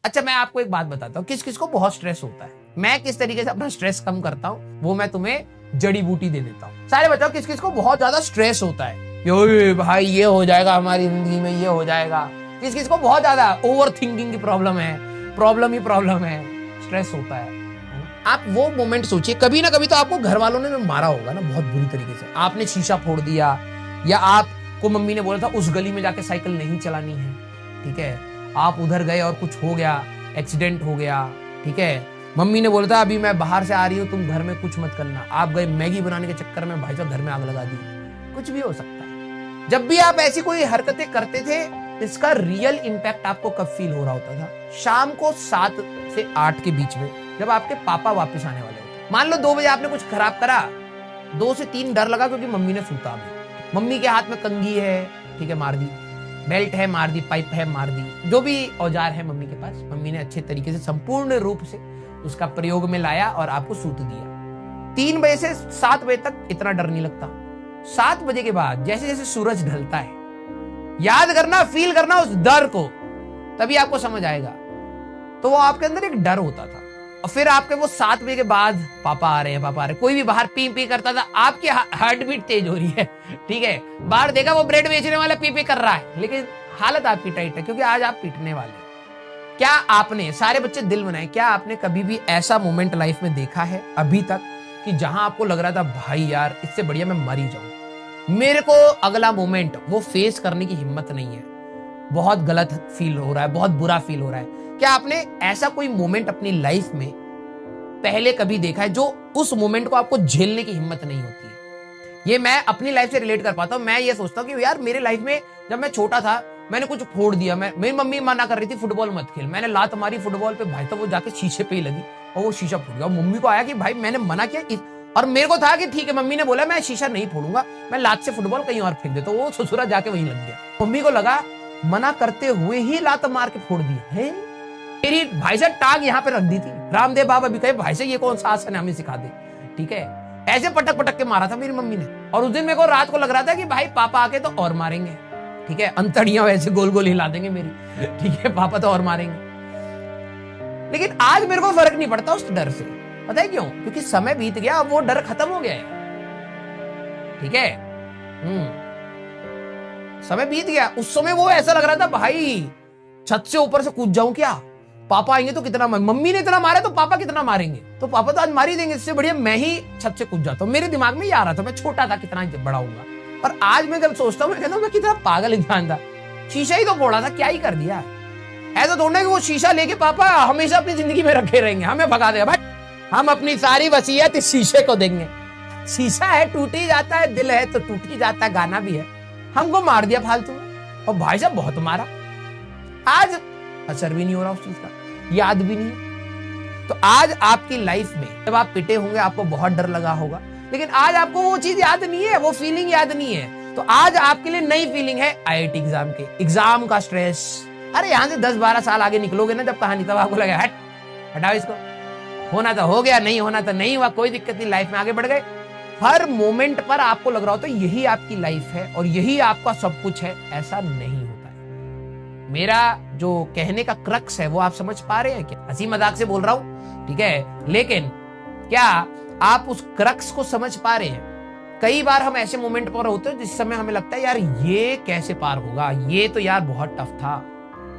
अच्छा मैं आपको एक बात बताता हूँ, किस किस को बहुत स्ट्रेस होता है, मैं किस तरीके से अपना स्ट्रेस कम करता हूँ वो मैं तुम्हें जड़ी बूटी दे देता हूँ। सारे बताओ किस किस को बहुत ज्यादा स्ट्रेस होता है, यो भाई ये हो जाएगा हमारी जिंदगी में, ये हो जाएगा। किस किस को बहुत ज्यादा ओवर थिंकिंग की प्रॉब्लम है, प्रॉब्लम ही प्रॉब्लम है, स्ट्रेस होता है। आप वो मोमेंट सोचिए, कभी ना कभी तो आपको घर वालों ने मारा होगा ना बहुत बुरी तरीके से, आपने शीशा फोड़ दिया, या आपको मम्मी ने बोला था उस गली में जाके साइकिल नहीं चलानी है, ठीक है, आप उधर गए और कुछ हो गया, एक्सीडेंट हो गया, ठीक है, मम्मी ने बोला था अभी मैं बाहर से आ रही हूँ तुम घर में कुछ मत करना, आप गए मैगी बनाने के चक्कर में भाई साहब घर में आग लगा दी, कुछ भी हो सकता है। जब भी आप ऐसी कोई हरकतें करते थे, इसका रियल इंपैक्ट आपको कब फील हो रहा होता था? शाम को 7 से 8 के बीच में, जब आपके पापा वापस आने वाले होते। मान लो 2 बजे आपने कुछ खराब करा, 2 से 3 डर लगा क्योंकि मम्मी ने सूता अभी, मम्मी के हाथ में कंघी है, ठीक है, मार दी, बेल्ट है मार दी, पाइप है मार दी, जो भी औजार है मम्मी के पास, मम्मी ने अच्छे तरीके से संपूर्ण रूप से उसका प्रयोग में लाया और आपको सूत दिया। 3 बजे से 7 बजे तक इतना डर नहीं लगता। 7 बजे के बाद जैसे जैसे सूरज ढलता है, याद करना, फील करना उस डर को, तभी आपको समझ आएगा। तो वो आपके अंदर एक डर होता था। और फिर आपके वो 7 बजे के बाद पापा आ रहे हैं, पापा आ रहे हैं, कोई भी बाहर पी पी करता था, आपकी हार्ट बीट तेज हो रही है, ठीक है, बाहर देखा वो ब्रेड बेचने वाला पी पी कर रहा है, लेकिन हालत आपकी टाइट है क्योंकि आज आप पीटने वाले। क्या आपने, सारे बच्चे दिल बनाए, क्या आपने कभी भी ऐसा मोमेंट लाइफ में देखा है अभी तक कि जहां आपको लग रहा था भाई यार इससे बढ़िया मैं मर ही जाऊं, मेरे को अगला मोमेंट वो फेस करने की हिम्मत नहीं है, बहुत गलत फील हो रहा है, बहुत बुरा फील हो रहा है? क्या आपने ऐसा कोई मोमेंट अपनी लाइफ में पहले कभी देखा है जो उस मोमेंट को आपको झेलने की हिम्मत नहीं होती है? ये मैं अपनी लाइफ से रिलेट कर पाता हूँ। मैं ये सोचता हूँ कि यार मेरे लाइफ में जब मैं छोटा था, मैंने कुछ फोड़ दिया, मेरी मम्मी मना कर रही थी फुटबॉल मत खेल, मैंने लात मारी फुटबॉल पे, भाई तो वो जाके शीशे पे ही लगी और वो शीशा फूट गया। मम्मी को आया कि भाई मैंने मना किया, और मेरे को था कि ठीक है मम्मी ने बोला मैं शीशा नहीं फोड़ूंगा, मैं लात से फुटबॉल कहीं और फेंक देता, वो ससुरा जाके वहीं लग गया। मम्मी को लगा मना करते हुए ही लात मार के फोड़ दी है। मेरी भाई साहब टांग यहाँ पे रख दी थी, रामदेव बाबा भी कहे भाई से ये कौन सा आसन है हमें सिखा दे, ठीक है, ऐसे पटक पटक के मारा था मेरी मम्मी ने। और उस दिन मेरे को रात को लग रहा था कि भाई पापा आके तो और मारेंगे, ठीक है, अंतड़ियां वैसे गोल गोल हिला देंगे मेरी, ठीक है, पापा तो और मारेंगे। लेकिन आज मेरे को फर्क नहीं पड़ता उस डर से, पता है क्यों? क्योंकि समय बीत गया, अब वो डर खत्म हो गया है, ठीक है, समय बीत गया। उस समय वो ऐसा लग रहा था भाई छत से ऊपर से कूद जाऊं क्या, पापा आएंगे तो कितना, मम्मी ने इतना मारा तो पापा कितना मारेंगे, तो पापा तो आज मार ही देंगे, इससे बढ़िया मैं ही छत से कूद जाता हूं। मेरे दिमाग में ये आ रहा था, मैं छोटा था, कितना बड़ा होऊंगा। और आज मैं जब सोचता हूँ मैं कहता हूँ मैं कितना पागल इंसान था, शीशा ही तो फोड़ा था, क्या ही कर दिया। ऐसा थोड़ा कि वो शीशा लेके पापा हमेशा अपनी जिंदगी में रखे रहेंगे, हमें भगा देगा, भाई हम अपनी सारी वसीयत इस शीशे को देंगे। शीशा है टूट ही जाता है, दिल है तो टूट ही जाता है, गाना भी है। हमको मार दिया फालतू में, और भाई साहब बहुत मारा। आज असर भी नहीं हो रहा उस चीज का, याद भी नहीं। तो आज आपकी लाइफ में जब आप पिटे होंगे आपको बहुत डर लगा होगा, लेकिन आज आपको वो चीज याद नहीं है, वो फीलिंग याद नहीं है। तो आज आपके लिए नई फीलिंग है आईआईटी एग्जाम के, एग्जाम का स्ट्रेस। अरे यहां से 10-12 साल आगे निकलोगे ना जब कहानी, तब आपको लगा हटाओ इसको, होना तो हो गया, नहीं होना तो नहीं हुआ, कोई दिक्कत नहीं, लाइफ में आगे बढ़ गए। हर मोमेंट पर आपको लग रहा हो तो यही आपकी लाइफ है और यही आपका सब कुछ है, ऐसा नहीं होता है। मेरा जो कहने का क्रक्स है वो आप समझ पा रहे हैं क्या? हंसी मजाक से बोल रहा हूं, ठीक है, लेकिन क्या आप उस क्रक्स को समझ पा रहे हैं? कई बार हम ऐसे मोमेंट पर होते हैं जिस समय हमें लगता है यार ये कैसे पार होगा, ये तो यार बहुत टफ था।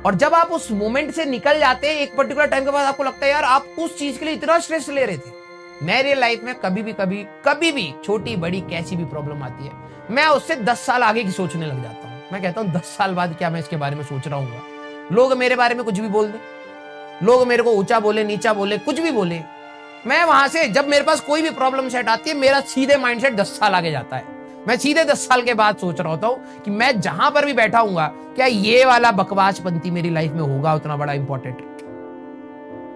और जब आप उस मोमेंट से निकल जाते हैं एक पर्टिकुलर टाइम के बाद आपको लगता है यार आप उस चीज के लिए इतना स्ट्रेस ले रहे थे। मेरे लाइफ में कभी भी छोटी बड़ी कैसी भी प्रॉब्लम आती है, मैं उससे 10 साल आगे की सोचने लग जाता हूँ। मैं कहता हूँ 10 साल बाद क्या मैं इसके बारे में सोच रहा हूँ, लोग मेरे बारे में कुछ भी बोल दे, लोग मेरे को ऊंचा बोले नीचा बोले कुछ भी बोले, मैं वहां से जब मेरे पास कोई भी प्रॉब्लम सेट आती है मेरा सीधे माइंडसेट 10 साल आगे जाता है। मैं सीधे 10 साल के बाद सोच रहा होता हूँ कि मैं जहां पर भी बैठा हूंगा क्या ये वाला बकवासपंती मेरी लाइफ में होगा उतना बड़ा इंपॉर्टेंट?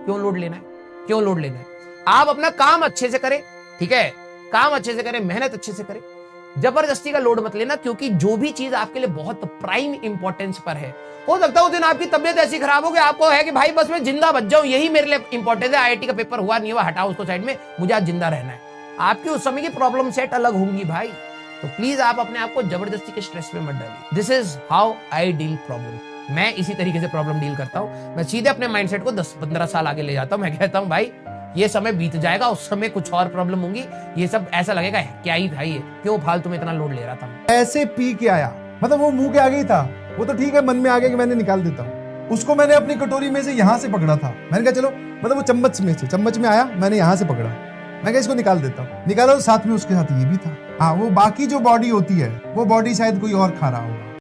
क्यों लोड लेना है, क्यों लोड लेना है? आप अपना काम अच्छे से करें, ठीक है, काम अच्छे से करें, मेहनत अच्छे से करें, जबरदस्ती का लोड मत लेना, क्योंकि जो भी चीज आपके लिए बहुत प्राइम इंपॉर्टेंस पर है, हो सकता है उस दिन आपकी तबियत ऐसी खराब हो कि आपको है कि भाई बस मैं जिंदा बच जाऊं, यही मेरे लिए इंपॉर्टेंट है, आईआईटी का पेपर हुआ नहीं हुआ हटाओ उसको साइड में, मुझे आज जिंदा रहना है। आपकी उस समय की प्रॉब्लम सेट अलग होंगी भाई, तो प्लीज आप अपने आप को जबरदस्ती के स्ट्रेस में मत डालिए। This is how I deal problem. मैं इसी तरीके से प्रॉब्लम डील करता हूँ। मैं सीधे अपने माइंडसेट को 10-15 साल आगे ले जाता हूँ। मैं कहता हूँ भाई ये समय बीत जाएगा, उस समय कुछ और प्रॉब्लम होंगी, ये सब ऐसा लगेगा क्या ही था ये, क्यों फालतू में इतना लोड ले रहा था। ऐसे पी के आया, मतलब वो मुंह के आगे ही था, वो तो ठीक है, मन में आ गया कि मैंने निकाल देता हूँ। उसको मैंने अपनी कटोरी में से यहाँ से पकड़ा था, मैंने कहा चलो, मतलब वो चम्मच में आया, मैंने यहाँ से पकड़ा, मैं कहा इसको निकाल देता हूँ। निकाला तो साथ में उसके साथ ये भी था। हाँ, वो बाकी जो बॉडी होती है वो बॉडी शायद कोई और खा रहा होगा।